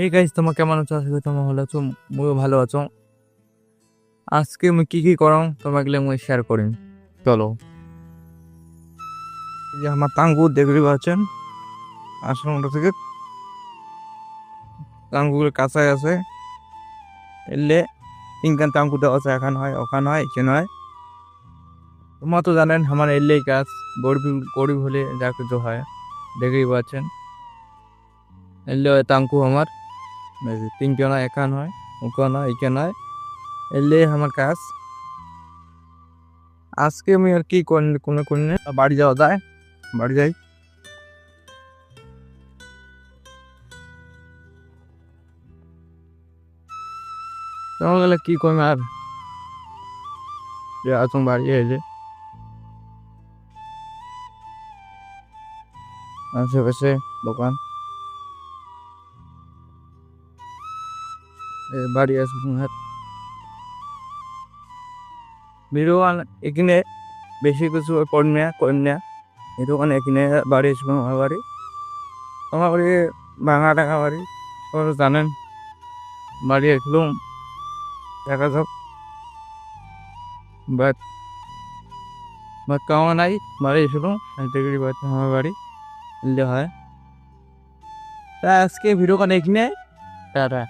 এই গাইস, তোমার কেমন আছো? আজকে তোমার ভালো আছো? মুইও ভালো আছো। আজকে মুই কি কি করম তোমাকে মুই শেয়ার করিম। চলো, এই যে আমার টাঙ্গু দেখতে পাচ্ছেন, আশ্রমটা থেকে টাঙ্গুর কাছায় আছে। এলে তিনখান টাঙ্গু দেওয়া আছে, এখান হয়, ওখান হয়, এখানে হয়। তোমার তো জানেন আমার এলেই কাজ, গরিব গরিব হলে যা কিছু হয় দেখেই পাচ্ছেন। এলে টাঙ্গু আমার এই যে তিনখান হয়, এখান হয়, ওখান হয়, এখানে হয়। এলে আমার কাজ। আজকে আমি আর কি কোনো কোন বাড়ি যাওয়া যায়, বাড়ি যাই। তোমার গেলে কি করবে আর, যে আসুন বাড়ি এসে আশেপাশে দোকান, বাড়ি আসুন আর ভিডিও এখানে বেশি কিছু কন্যা এই দোকানে এখানে বাড়ি আসবো। আমার বাড়ি ভাঙা টাকা বাড়ি, তোমরা জানেন। বাড়ি আসলাম, দেখা যাক। বাট বাট কামা নাই, বাড়ি আসলাম। ডিগ্রি বাড়ি আমার বাড়ি এলে হয়। তা আজকে ভিডিও এখানে টাটা।